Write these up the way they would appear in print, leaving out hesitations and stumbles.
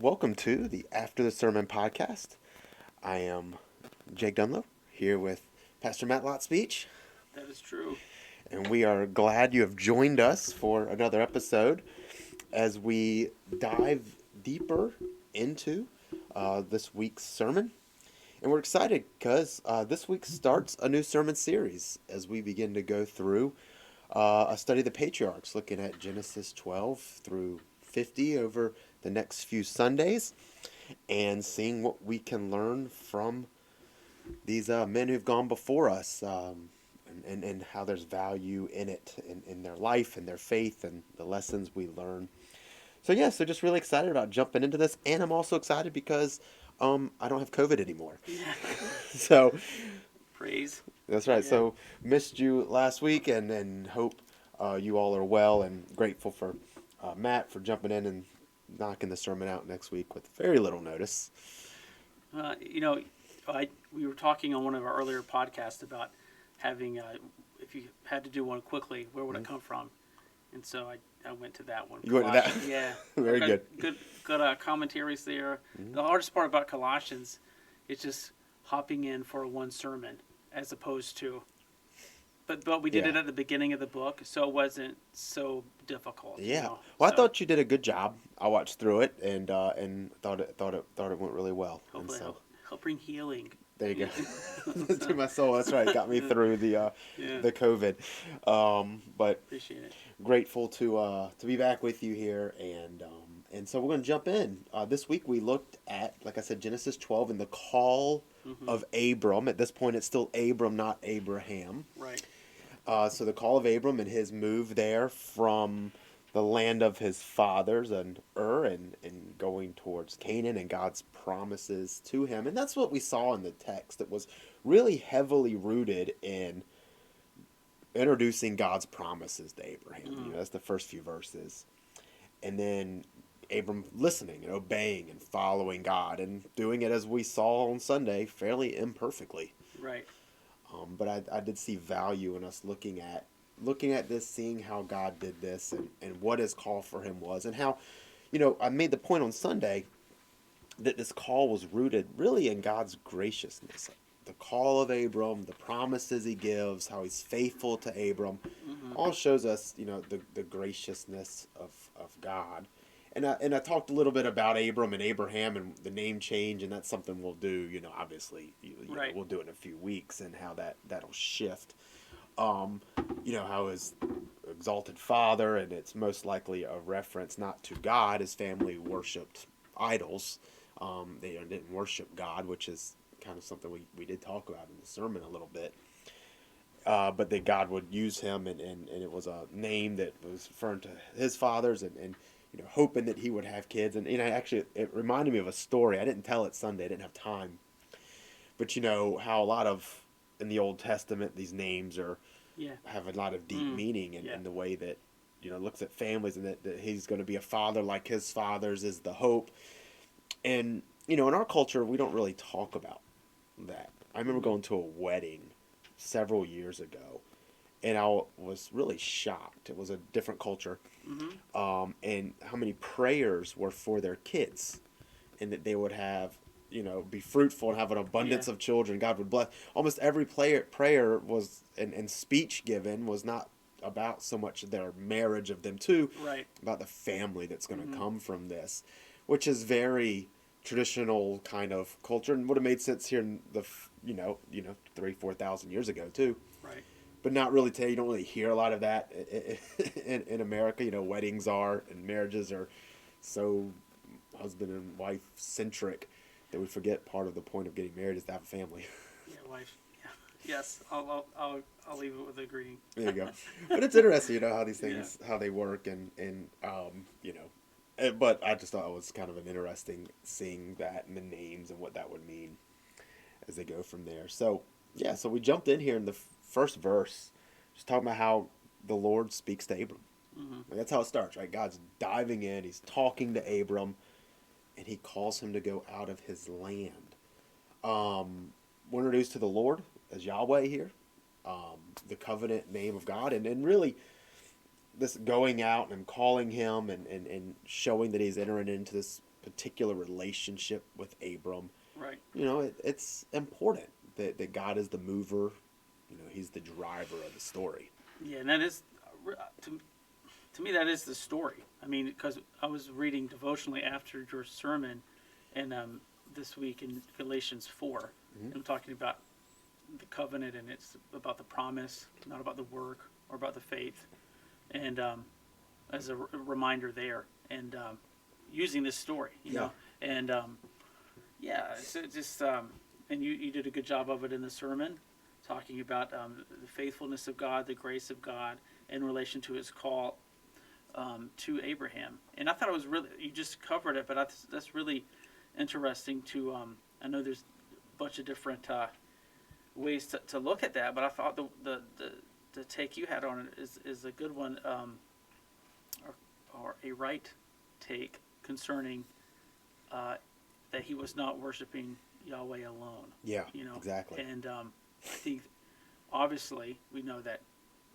welcome to the After the Sermon podcast. I am Jake Dunlow here with Pastor Matt Lott Speech, That is true. and we are glad you have joined us for another episode as we dive deeper into this week's sermon. And we're excited because this week starts a new sermon series as we begin to go through a study of the patriarchs, looking at Genesis 12 through 50 over the next few Sundays and seeing what we can learn from these men who've gone before us, and how there's value in it, in their life and their faith and the lessons we learn. So just really excited about jumping into this, and I'm also excited because I don't have COVID anymore. Yeah. So Praise. that's right. Yeah. So missed you last week, and hope you all are well, and grateful for Matt for jumping in and knocking the sermon out next week with very little notice. Uh, you know, we were talking on one of our earlier podcasts about having, if you had to do one quickly, where would it come from? And so I went to that one. You went to that? Yeah. Very I've good. got good commentaries there. The hardest part about Colossians is just hopping in for one sermon as opposed to. But we did it Yeah. at the beginning of the book, so it wasn't so difficult. Yeah. You know? Well, I So thought you did a good job. I watched through it and thought it went really well. And hopefully so help bring healing. there you go. To my soul. That's right. Got me through the Yeah. the COVID. But Appreciate it. grateful to be back with you here, and so we're going to jump in. This week we looked at, like I said, Genesis 12 and the call of Abram. At this point, it's still Abram, not Abraham. Right. So the call of Abram and his move there from the land of his fathers and and going towards Canaan and God's promises to him. And that's what we saw in the text. It was really heavily rooted in introducing God's promises to Abraham. You know, that's the first few verses. And then Abram listening and obeying and following God and doing it, as we saw on Sunday, fairly imperfectly. Right. But I did see value in us looking at this, seeing how God did this, and what his call for him was, and how, I made the point on Sunday that this call was rooted really in God's graciousness. The call of Abram, the promises he gives, how he's faithful to Abram, all shows us, the graciousness of God. And I talked a little bit about Abram and Abraham and the name change, and that's something we'll do, obviously, Right. we'll do it in a few weeks, and how that'll shift. How his exalted father, and it's most likely a reference not to God. His family worshipped idols. They didn't worship God, which is kind of something we did talk about in the sermon a little bit. But that God would use him, and it was a name that was referring to his fathers, and hoping that he would have kids. And actually, it reminded me of a story. I didn't tell it Sunday. I didn't have time. But how a lot of, in the Old Testament, these names Yeah. have a lot of deep meaning in, Yeah. in the way that, looks at families, and that he's going to be a father like his fathers is the hope. And, in our culture, we don't really talk about that. I remember going to a wedding several years ago, and I was really shocked. It was a different culture. And how many prayers were for their kids, and that they would have, be fruitful and have an abundance Yeah. of children. God would bless. Almost every prayer was, and speech given was not about so much their marriage of them two, Right. about the family that's going to come from this, which is very traditional kind of culture, and would have made sense here in the 3,000-4,000 years ago too. Right. But not really today. You don't really hear a lot of that in America. Weddings are, and marriages are so husband and wife centric that we forget part of the point of getting married is to have a family. Yeah. Wife. Yeah. Yes. I'll leave it with agreeing. There you go. But it's interesting, how these things, how they work, and but I just thought it was kind of an interesting seeing that and the names and what that would mean as they go from there. So we jumped in here in the first verse, just talking about how the Lord speaks to Abram. Like, that's how it starts, right? God's diving in, he's talking to Abram, and he calls him to go out of his land. We're introduced to the Lord as Yahweh here, the covenant name of God, and really this going out and calling him, and showing that he's entering into this particular relationship with Abram. Right. You know, it's important that God is the mover. You know, he's the driver of the story. Yeah, and that is, to me, that is the story. I mean, because I was reading devotionally after your sermon, and this week in Galatians 4, and I'm talking about the covenant, and it's about the promise, not about the work or about the faith, and as a reminder there, and using this story, you know, and yeah, so just and you did a good job of it in the sermon, talking about the faithfulness of God, the grace of God in relation to His call to Abraham. And I thought it was really, you just covered it, but that's really interesting to, I know there's a bunch of different ways to look at that, but I thought the take you had on it is a good one, or a right take concerning that he was not worshiping Yahweh alone. Yeah, you know, exactly. And I think, obviously, we know that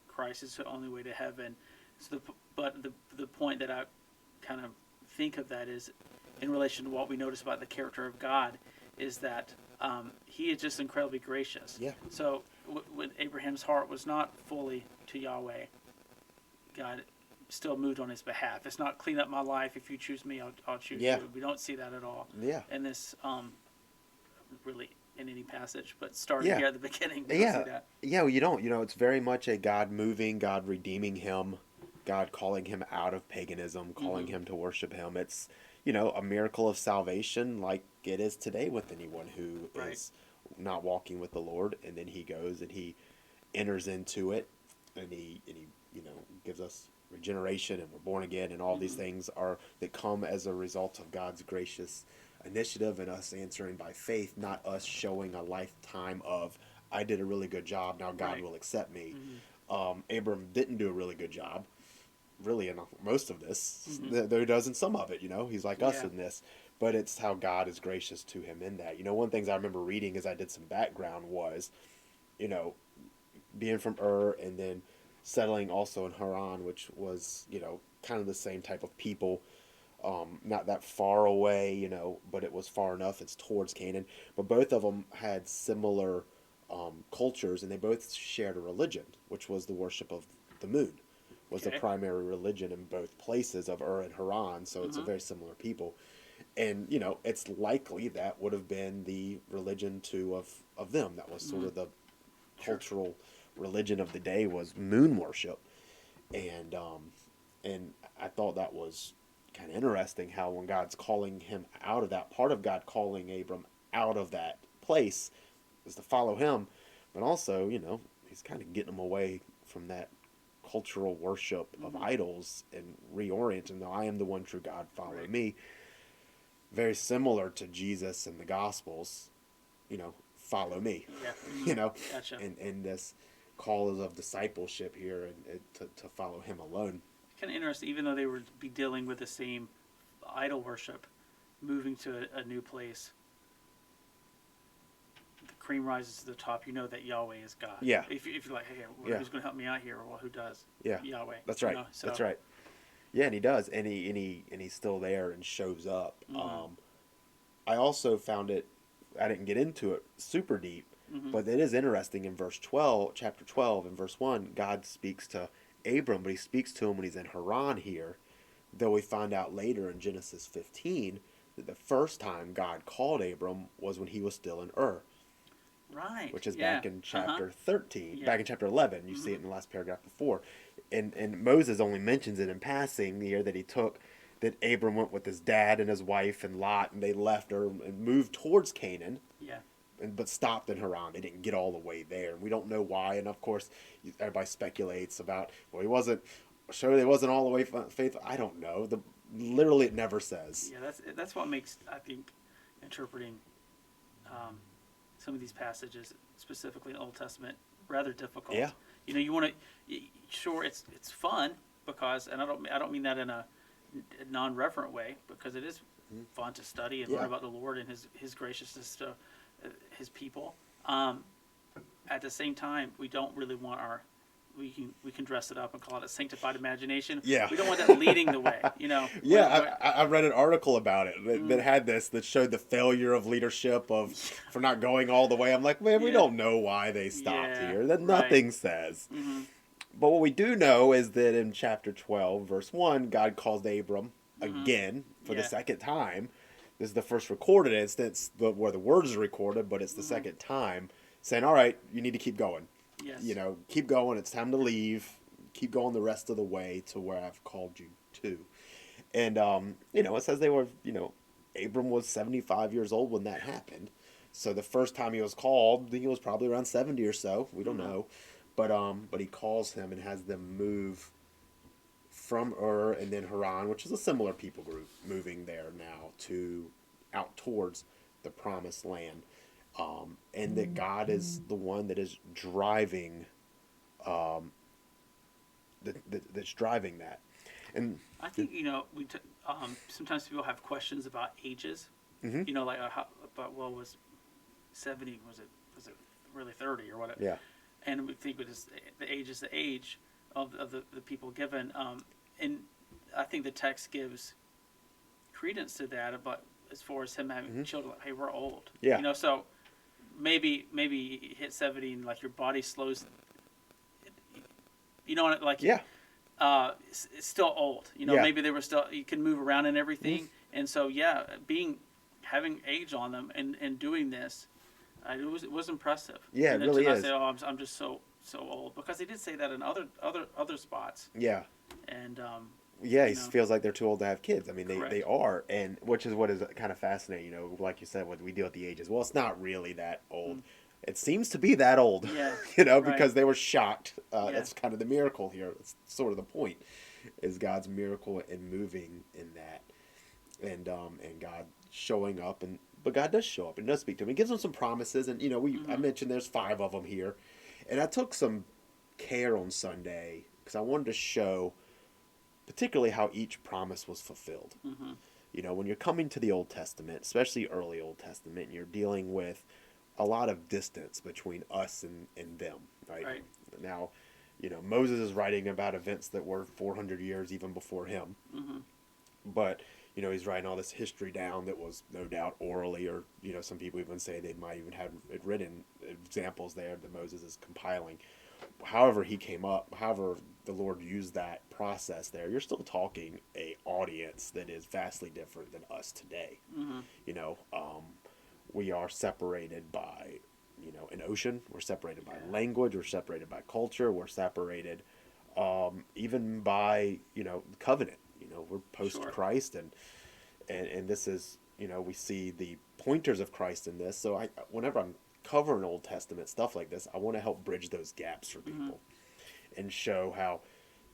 Christ is the only way to heaven. So but the point that I kind of think of that is in relation to what we notice about the character of God is that He is just incredibly gracious. Yeah. So when Abraham's heart was not fully to Yahweh, God still moved on his behalf. It's not clean up my life. If you choose me, I'll choose you. We don't see that at all. Yeah. In this really in any passage, but starting here at the beginning, we don't see that. Yeah, well, you don't. You know, it's very much a God moving, God redeeming him, God calling him out of paganism, calling him to worship him. It's, you know, a miracle of salvation like it is today with anyone who is not walking with the Lord, and then he goes and he enters into it, and he you know, gives us regeneration, and we're born again, and all these things are that come as a result of God's gracious initiative and us answering by faith, not us showing a lifetime of I did a really good job, now God will accept me. Abram didn't do a really good job really in most of this, though he does in some of it. You know, he's like us in this, but it's how God is gracious to him in that. You know, one of the things I remember reading as I did some background was, you know, being from Ur and then settling also in Haran, which was, you know, kind of the same type of people, not that far away, you know, but it was far enough. It's towards Canaan, but both of them had similar cultures, and they both shared a religion, which was the worship of the moon, was the primary religion in both places of Ur and Haran. So it's a very similar people, and you know, it's likely that would have been the religion too of them. That was sort of the cultural religion of the day, was moon worship, and I thought that was kind of interesting how when God's calling him out of that, part of God calling Abram out of that place is to follow him, but also, you know, he's kind of getting him away from that cultural worship of idols and reorienting them. I am the one true God, follow me. Very similar to Jesus in the Gospels, you know, follow me. You know, and this call is of discipleship here, and to follow him alone. Kind of interesting, even though they would be dealing with the same idol worship, moving to a new place, the cream rises to the top. You know that Yahweh is God. Yeah. If you're like, hey, who's going to help me out here? Well, who does? Yeah. Yahweh. That's right. You know, so. That's right. Yeah, and he does, and he's still there and shows up. I also found it. I didn't get into it super deep, but it is interesting in chapter 12, and verse 1, God speaks to Abram, but he speaks to him when he's in Haran here, though we find out later in Genesis 15 that the first time God called Abram was when he was still in Ur. Right. Which is back in chapter 13. Back in chapter 11, you see it in the last paragraph before. And Moses only mentions it in passing the year that that Abram went with his dad and his wife and Lot, and they left Ur and moved towards Canaan. Yeah. But stopped in Haran. They didn't get all the way there. And we don't know why. And of course, everybody speculates about, well, he wasn't all the way faithful. I don't know. Literally, it never says. Yeah, that's what makes, I think, interpreting some of these passages, specifically in the Old Testament, rather difficult. Yeah. You know, you want to, sure, it's fun because, and I don't mean that in a non-reverent way, because it is fun to study and learn about the Lord and His graciousness to His people. At the same time, we don't really want our we can dress it up and call it a sanctified imagination. Yeah. We don't want that leading the way, you know. Yeah, I read an article about it that had this, that showed the failure of leadership for not going all the way. I'm like, man, we Yeah. don't know why they stopped Yeah, here. That right. nothing says. Mm-hmm. But what we do know is that in chapter 12, verse 1, God calls Abram Mm-hmm. again for the Yeah. second time. This is the first recorded instance where the words are recorded, but it's the Mm-hmm. second time, saying, all right, you need to keep going. Yes. You know, keep going. It's time to leave. Keep going the rest of the way to where I've called you to. And, you know, it says they were, you know, Abram was 75 years old when that happened. So the first time he was called, I think he was probably around 70 or so. We don't know. But he calls him and has them move from Ur and then Haran, which is a similar people group, moving there now out towards the promised land. And that God is the one that is driving, that's driving that. And I think, you know, sometimes people have questions about ages. Mm-hmm. You know, like was 70, was it really 30 or whatever? Yeah. And we think the age is the age of the people given. And I think the text gives credence to that about as far as him having children. Like, hey, we're old. Yeah. You know, so maybe you hit 70 and like your body slows. You know, like Yeah. it's still old. You know, Yeah. maybe they were still, you can move around and everything. And so, yeah, having age on them and doing this, it was impressive. Yeah, and it really I is. say, oh, I'm just so old, because they did say that in other spots. Yeah. And Yeah, he you know. feels like they're too old to have kids. I mean, Correct. they are, and which is what is kind of fascinating. You know, like you said, when we deal with the ages, well, it's not really that old. It seems to be that old. Yeah. You know, Right. because they were shocked. Yeah. That's kind of the miracle here. That's sort of the point, is God's miracle in moving in that, and God showing up, but God does show up and does speak to him. He gives him some promises, and you know, I mentioned there's 5 of them here, and I took some care on Sunday because I wanted to show particularly how each promise was fulfilled. Mm-hmm. You know, when you're coming to the Old Testament, especially early Old Testament, and you're dealing with a lot of distance between us and them, right? Right. Now, you know, Moses is writing about events that were 400 years even before him. Mm-hmm. But, you know, he's writing all this history down that was no doubt orally, or, you know, some people even say they might even have it written, examples there that Moses is compiling. However the Lord used that process there, you're still talking a audience that is vastly different than us today. Mm-hmm. You know, we are separated by, you know, an ocean. We're separated by language. We're separated by culture. We're separated even by, you know, covenant. You know, we're post-Christ, and this is, you know, we see the pointers of Christ in this. So whenever I'm covering Old Testament stuff like this, I want to help bridge those gaps for people and show how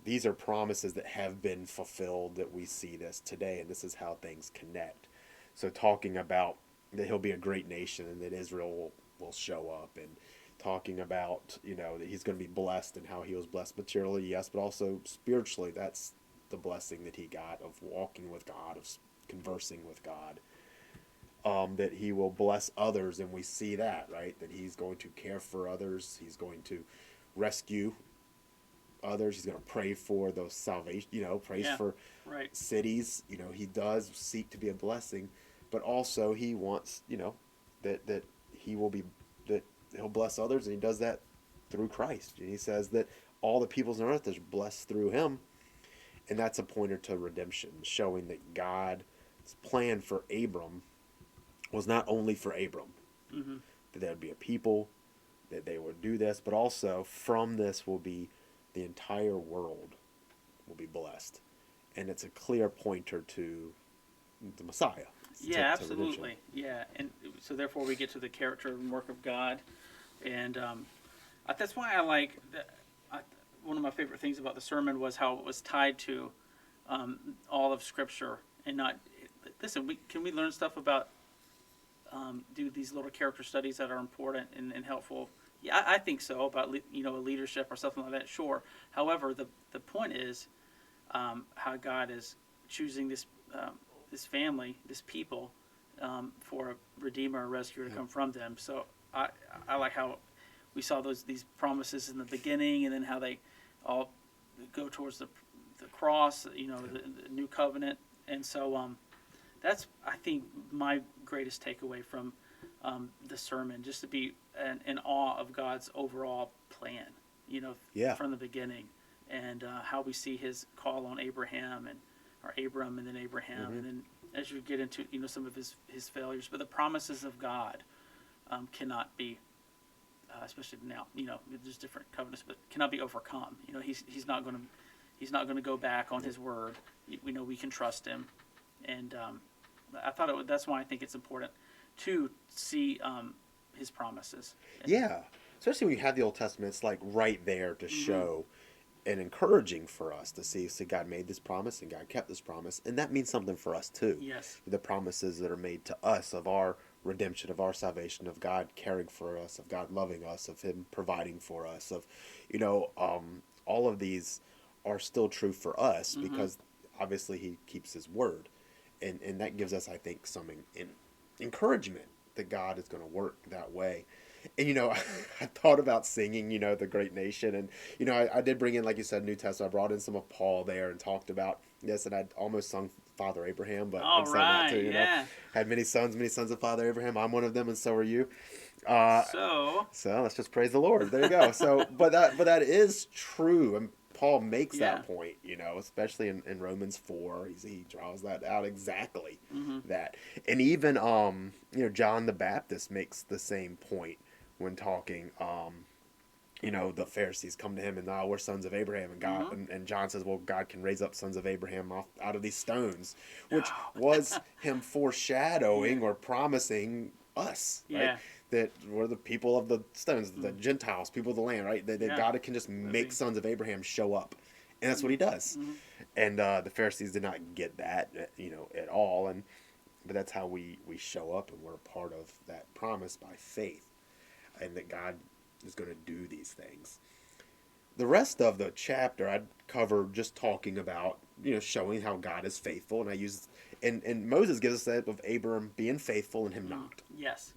these are promises that have been fulfilled, that we see this today, and this is how things connect. So talking about that he'll be a great nation and that Israel will show up, and talking about, you know, that he's going to be blessed and how he was blessed materially, yes, but also spiritually. That's the blessing that he got of walking with God, of conversing with God. That he will bless others, and we see that, right? That he's going to care for others. He's going to rescue others. He's going to pray for those salvation, you know, prays for cities. You know, he does seek to be a blessing, but also he wants, you know, that he'll bless others, and he does that through Christ. And he says that all the peoples on earth is blessed through him, and that's a pointer to redemption, showing that God's plan for Abram was not only for Abram, that there would be a people, that they would do this, but also from this will be the entire world will be blessed. And it's a clear pointer to the Messiah. Yeah, absolutely. Yeah, and so therefore we get to the character and work of God, and that's why I like one of my favorite things about the sermon was how it was tied to all of Scripture, and not. Listen, can we learn stuff about do these little character studies that are important and helpful? Yeah, I think so, about leadership or something like that. Sure. However, the point is how God is choosing this family, this people, for a redeemer, a rescuer to come from them. So I like how we saw these promises in the beginning, and then how they all go towards the cross, the new covenant. And so that's, I think, my greatest takeaway from the sermon, just to be in awe of God's overall plan, Yeah. from the beginning, and how we see his call on Abraham or Abram, and then Abraham, and then as you get into some of his failures, but the promises of God cannot be, especially now, there's different covenants, but cannot be overcome. He's not going to go back on his word. We know we can trust him, and I thought that's why I think it's important to see his promises. Yeah. Especially when you have the Old Testament, it's like right there to show and encouraging for us to see. So God made this promise and God kept this promise. And that means something for us too. Yes. The promises that are made to us of our redemption, of our salvation, of God caring for us, of God loving us, of him providing for us, of, all of these are still true for us because obviously he keeps his word. And that gives us, I think, some encouragement that God is going to work that way. And, I thought about singing, The Great Nation. And, I did bring in, like you said, New Testament. I brought in some of Paul there and talked about this. And I almost sung Father Abraham, but All I'm saying that too, yeah. Had many sons of Father Abraham. I'm one of them, and so are you. So let's just praise the Lord. There you go. So, but that is true. And Paul makes Yeah. that point, especially in Romans 4. He draws that out exactly that. And even, John the Baptist makes the same point when talking, the Pharisees come to him and, we're sons of Abraham. And God, and John says, well, God can raise up sons of Abraham out of these stones, which was him foreshadowing or promising us, right? Yeah. That we're the people of the stones, the Gentiles, people of the land, right? That God can just make sons of Abraham show up. And that's what he does. And the Pharisees did not get that, at all. But that's how we show up, and we're a part of that promise by faith. And that God is going to do these things. The rest of the chapter I'd cover just talking about, showing how God is faithful. And I use, and Moses gives us that of Abram being faithful and him not. Yes.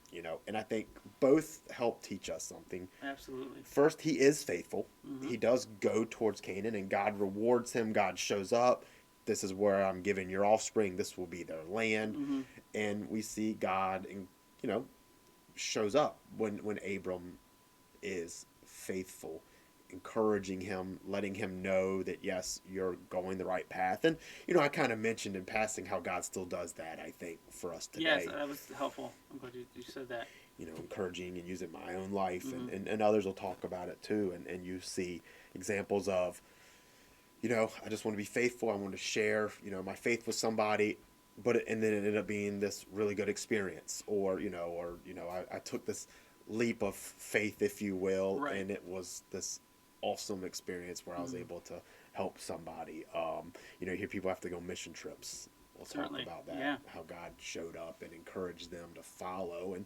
And I think both help teach us something. Absolutely. First, he is faithful. He does go towards Canaan, and God rewards him. God shows up. This is where I'm giving your offspring. This will be their land. And we see God, shows up when Abram is faithful, encouraging him, letting him know that, yes, you're going the right path. And, I kind of mentioned in passing how God still does that, I think, for us today. Yes, that was helpful. I'm glad you said that. Encouraging and using my own life, and others will talk about it too. And you see examples of, I just want to be faithful. I want to share, my faith with somebody, and then it ended up being this really good experience, or I took this leap of faith, if you will, Right. and it was this awesome experience where I was able to help somebody. You hear people have to go mission trips. We'll Certainly. talk about that, Yeah. how God showed up and encouraged them to follow, and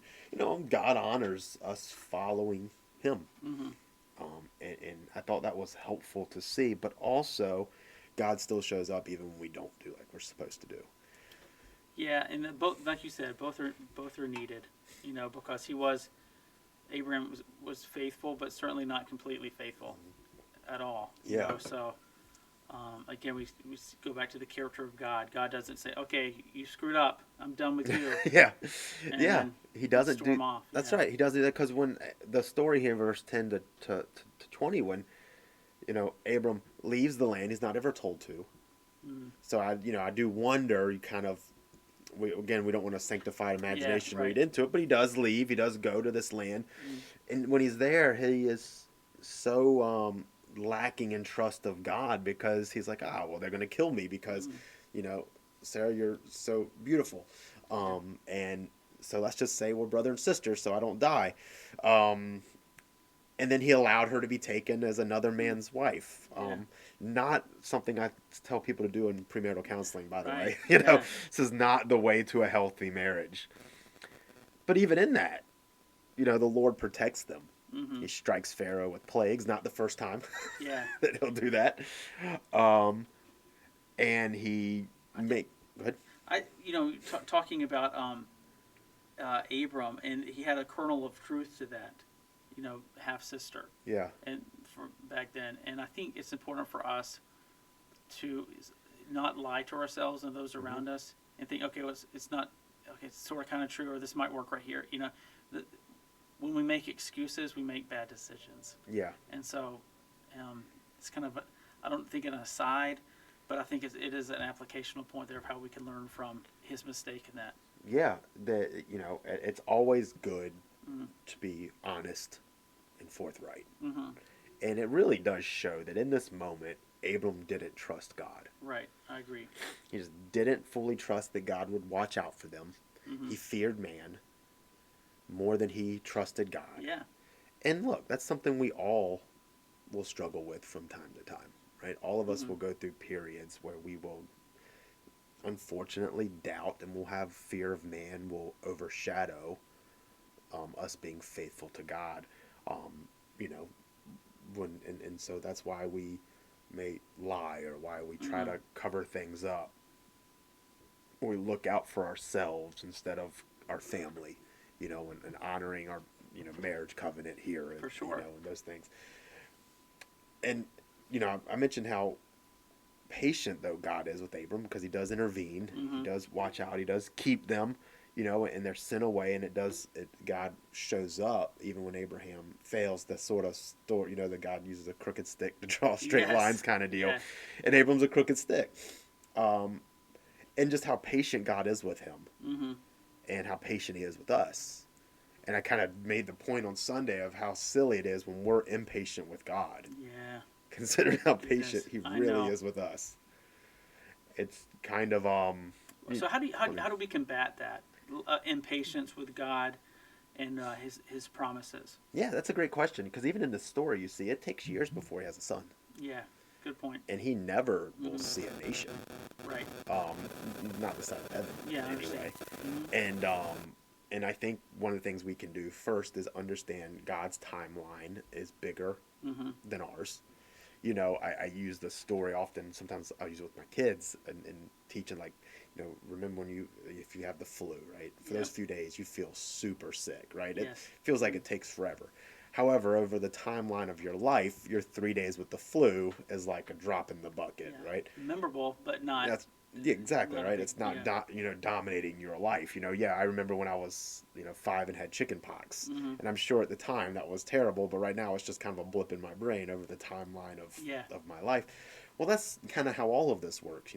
God honors us following Him. And I thought that was helpful to see, but also God still shows up even when we don't do like we're supposed to do. Yeah, and both, like you said, both are needed. Because Abraham was faithful, but certainly not completely faithful at all. Yeah. So again, we go back to the character of God. God doesn't say, "Okay, you screwed up. I'm done with you." Yeah, And yeah. then He doesn't storm do. off. That's Yeah. right. He doesn't do that because when the story here, verse 10 to 20, when Abram leaves the land, he's not ever told to. So I do wonder. You kind of, we don't want to sanctified imagination right. read into it, but he does leave. He does go to this land, and when he's there, he is so lacking in trust of God because he's like, well, they're going to kill me because, Sarah, you're so beautiful, and so let's just say we're brother and sister, so I don't die. And then he allowed her to be taken as another man's wife. Not something I tell people to do in premarital counseling, by the Right. way. This is not the way to a healthy marriage. But even in that, the Lord protects them. He strikes Pharaoh with plagues, not the first time Yeah. that he'll do that. And he go ahead. Talking about Abram, and he had a kernel of truth to that. Half sister. Yeah. And for back then. And I think it's important for us to not lie to ourselves and those around us and think, okay, well, it's not, okay, it's sort of kind of true, or this might work right here. The, when we make excuses, we make bad decisions. Yeah. And so it's kind of, I don't think an aside, but I think it is an applicational point there of how we can learn from his mistake in that. Yeah, it's always good to be honest and forthright. Mm-hmm. And it really does show that in this moment, Abram didn't trust God. Right, I agree. He just didn't fully trust that God would watch out for them. Mm-hmm. He feared man more than he trusted God. Yeah. And look, that's something we all will struggle with from time to time, right? All of us will go through periods where we will unfortunately doubt, and we'll have fear of man will overshadow us being faithful to God. And so that's why we may lie, or why we try to cover things up. We look out for ourselves instead of our family, and honoring our marriage covenant here, and For sure. And those things. And I mentioned how patient though God is with Abram, because he does intervene, he does watch out, he does keep them, and their sin away, and God shows up even when Abraham fails. The sort of story, that God uses a crooked stick to draw straight lines kind of deal, and Abram's a crooked stick, and just how patient God is with him, and how patient he is with us. And I kind of made the point on Sunday of how silly it is when we're impatient with God. Yeah. Considering how patient he I really know. is with us. It's kind of So how do we combat that impatience with God and his promises? Yeah, that's a great question, because even in the story you see it takes years before he has a son. Yeah, good point. And he never will see a nation. Right. Not the son of heaven. Yeah, I anyway. understand. And I think one of the things we can do first is understand God's timeline is bigger than ours. I use the story often. Sometimes I'll use it with my kids and teaching, like, remember if you have the flu, right? For those few days, you feel super sick, right? It feels like it takes forever. However, over the timeline of your life, your 3 days with the flu is like a drop in the bucket, right? Memorable, but not. Yeah, exactly, not right? big, It's not, dominating your life. I remember when I was, 5 and had chicken pox. And I'm sure at the time that was terrible, but right now it's just kind of a blip in my brain over the timeline of my life. Well, that's kind of how all of this works.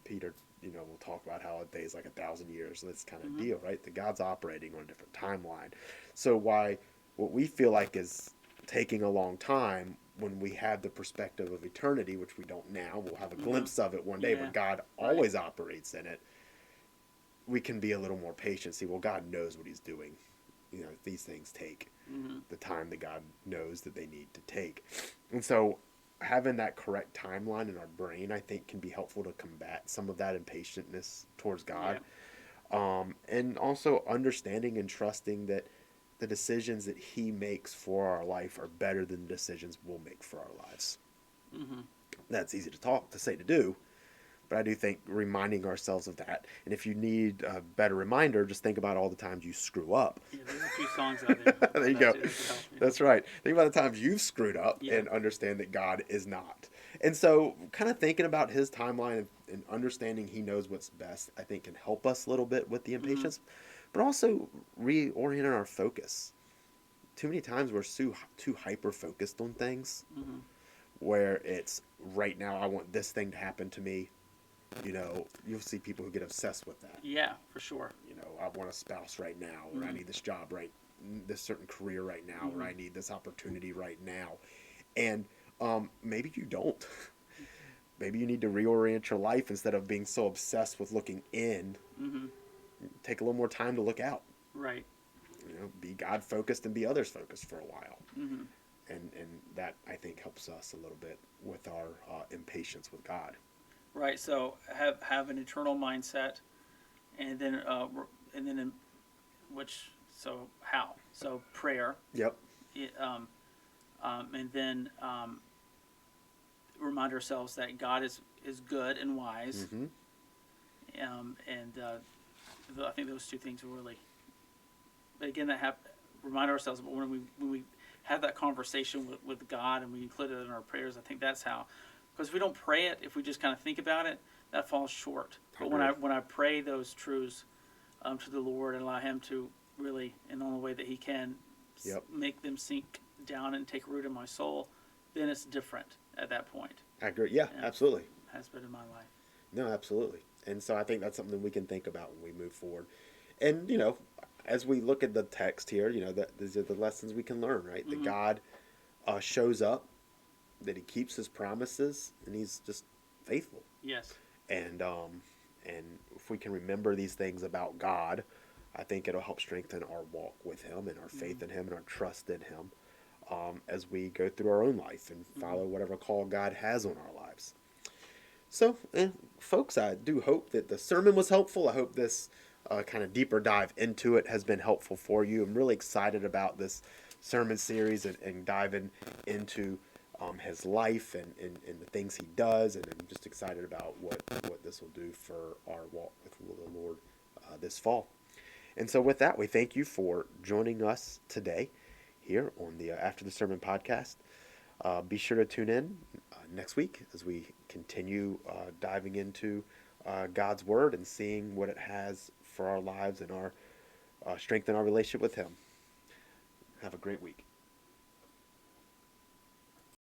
Peter, will talk about how a day is like 1,000 years. This kind of deal, right? That God's operating on a different timeline. So what we feel like is taking a long time, when we have the perspective of eternity, which we don't now, we'll have a glimpse of it one day, but God always operates in it, we can be a little more patient. See, well, God knows what he's doing. These things take the time that God knows that they need to take. And so having that correct timeline in our brain, I think, can be helpful to combat some of that impatientness towards God. And also understanding and trusting that the decisions that he makes for our life are better than the decisions we'll make for our lives. That's easy to say to do, but I do think reminding ourselves of that. And if you need a better reminder, just think about all the times you screw up. Yeah, there's a few songs out there. There you go. That's right. Think about the times you've screwed up and understand that God is not. And so kind of thinking about his timeline and understanding he knows what's best, I think, can help us a little bit with the impatience. But also reorienting our focus. Too many times we're too hyper-focused on things, where it's, right now I want this thing to happen to me. You'll see people who get obsessed with that. Yeah, for sure. I want a spouse right now, or I need this job this certain career right now, or I need this opportunity right now. And maybe you don't. Maybe you need to reorient your life instead of being so obsessed with looking in. Take a little more time to look out. Right. Be God focused and be others focused for a while. And that, I think, helps us a little bit with our impatience with God. Right. So have an eternal mindset, and then how? So prayer. Yep. And then remind ourselves that God is good and wise. I think those two things are really. But again, remind ourselves when we have that conversation with God and we include it in our prayers. I think that's how, because if we don't pray it, if we just kind of think about it, that falls short. But when I pray those truths to the Lord and allow Him to really, in the only way that He can, Yep. make them sink down and take root in my soul, then it's different at that point. I agree. Yeah, And absolutely. has been in my life. No, absolutely. And so I think that's something we can think about when we move forward. And, you know, as we look at the text here, you know, that these are the lessons we can learn, right? That God shows up, that He keeps His promises, and He's just faithful. Yes. And if we can remember these things about God, I think it'll help strengthen our walk with Him and our faith in Him and our trust in Him as we go through our own life and follow whatever call God has on our lives. So, folks, I do hope that the sermon was helpful. I hope this kind of deeper dive into it has been helpful for you. I'm really excited about this sermon series and diving into his life and the things he does. And I'm just excited about what this will do for our walk with the Lord this fall. And so with that, we thank you for joining us today here on the After the Sermon podcast. Be sure to tune in next week as we continue diving into God's Word and seeing what it has for our lives and our strengthen our relationship with Him. Have a great week.